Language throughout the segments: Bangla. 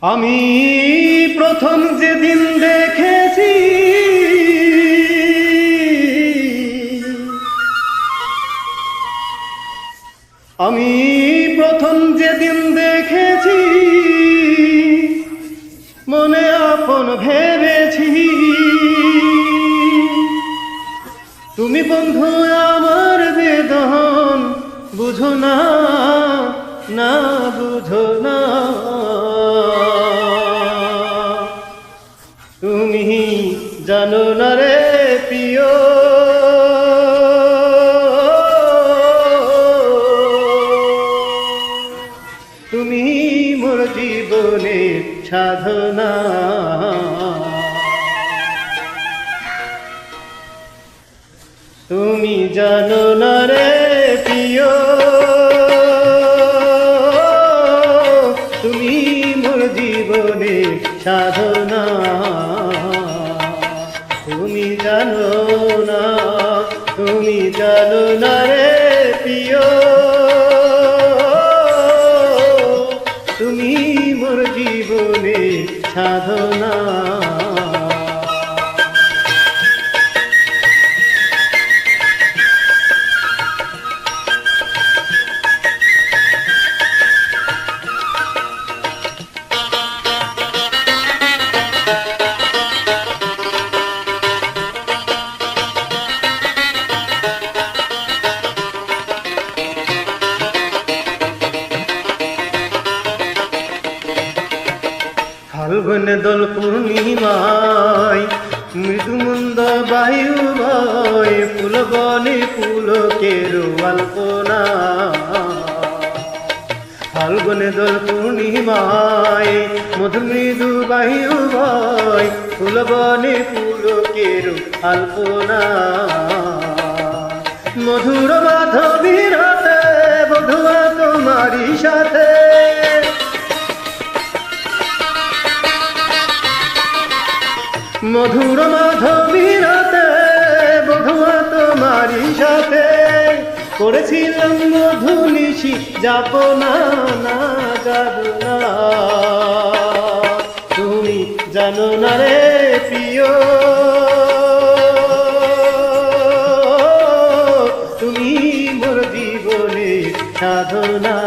আমি প্রথম যেদিন দেখেছি আমি প্রথম যেদিন দেখেছি মনে আপন ভেবেছি তুমি বন্ধু আমার বেদন বুঝো না না বুঝো না তুমি জানো না রে প্রিয় তুমি মোর জীবনের সাধনা তুমি জানো না রে প্রিয় তুমি মোর জীবনের সাধনা তুমি জানো না রে প্রিয় তুমি মোর জীবনের সাধনা ফাল্গুন দোল পূর্ণিমায় মৃদুমন্দ বায়ু ভয় ফুল বনে পুলকের আলপনা ফাল্গুন দোল পূর্ণিমায় মধু মৃদু বায়ু ভয় ফুল বনে পুলকের আলপনা মধুর মাধবীর হাতে বধুয়া তোমারই সাথে মধুর মাধবীর হাতে বধুয়া তোমারই সাথে করেছিলাম মধু নিশি যাব না না যাব না তুমি জানো না রে প্রিয় তুমি মোর জীবনের সাধনা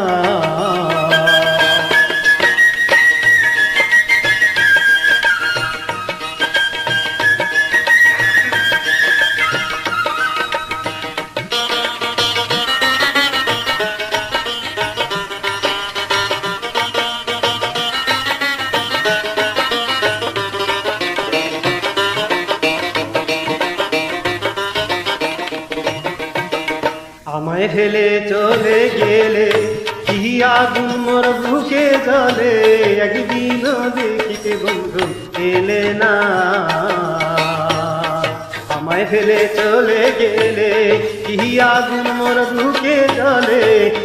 আমায় ফেলে চলে গেলে কি আগুন মোর বুকে জ্বলে একদিন দেখিতে বন্ধু এলে না আমায় ফেলে চলে গেলে কি আগুন মোর বুকে জ্বলে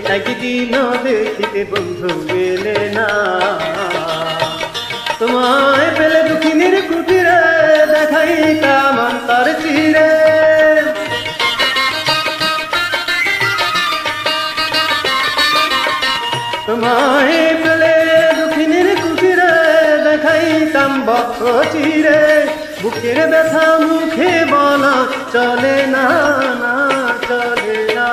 একদিন দেখিতে বন্ধু এলে না তোমায় ফেলে দুঃখিনীর কুটিরে দেখাইতাম অন্তর চিরে তোমায় পেলে দুঃখিনীর কুটিরে দেখাইতাম বক্ষ চিরে বুকের ব্যথা মুখে বলা চলে না না চলে না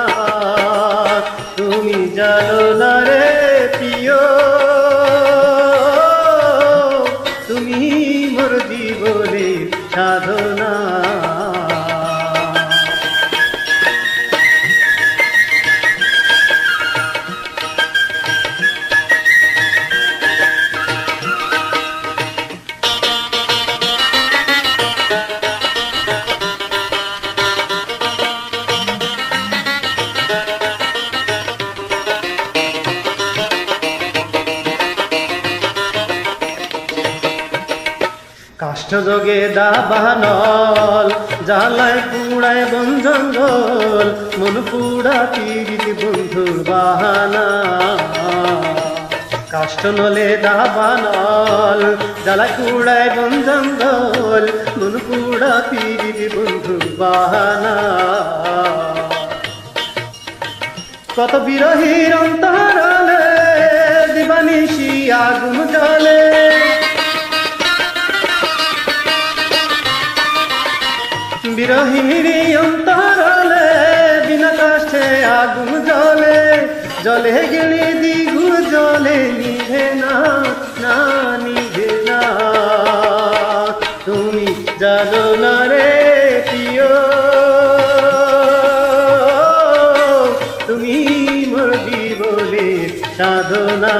তুমি জানো না রে প্রিয় তুমি মোর জীবনের সাধনা কাষ্ঠ যোগে দাবানল জ্বালায় পুড়ায় বন জঙ্গল মন পুড়া পীড়িত বন্ধুর বাহানা কাষ্ঠ নলে দাবানল জ্বালায় পুড়ায় বন জঙ্গল মন পুড়া পীড়িত বন্ধুর বাহানা কত বিরহীর অন্তরালে বানিসি আগুন জলে বিরহিণীর অন্তরালে বিনা কাষ্ঠে আগুন জলে জলে গেলে দ্বিগুণ জলে নিভে না না নিভে না তুমি জানো না রে প্রিয় তুমি মোর জীবনের সাধনা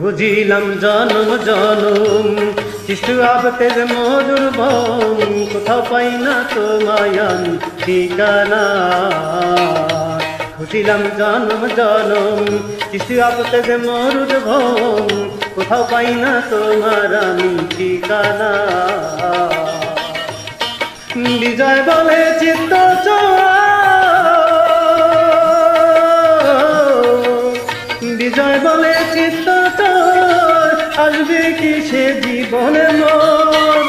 খুঁজিলাম জনম জনম শিশু আবতের মধুর বন কোথাও পাই না তো মায়ান ঠিকানা খুঁজিলাম জনম জনম শিশু আবতের মধুর বন কোথাও পাই না তোমার আমি ঠিকানা বিজয় বলে চিত্ত বিজয় বলে চিত্ত আসবে কি সে জীবনে মন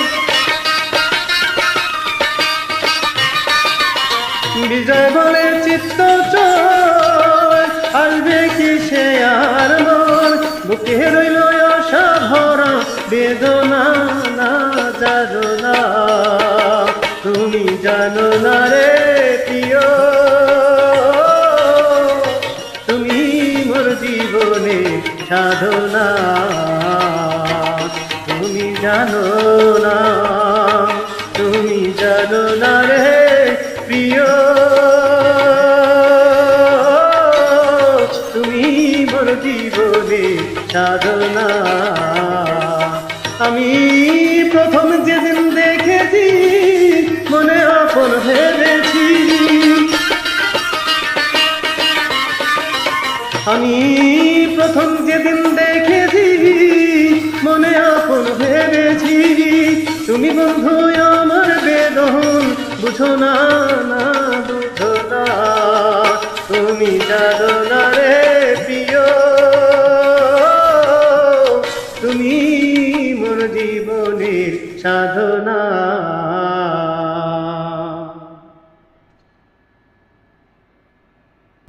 বিজয় বলে চিত্ত আসবে কি সে আর মন বুকে রইল আশা ভরা বেদনা না জানো না তুমি জানো না রে প্রিয় তুমি মোর জীবনে সাধনা তুমি জানো না তুমি জানো না রে প্রিয় তুমি মোর জীবনে সাধনা আমি প্রথম যেদিন দেখেছি মনে আপন ভেবেছি আমি প্রথম যেদিন দেখেছি মনে আপন ভেবেছি তুমি বন্ধু আমার বেদন বুঝো না না বুঝো না তুমি জানো না রে প্রিয় তুমি মোর জীবনের সাধনা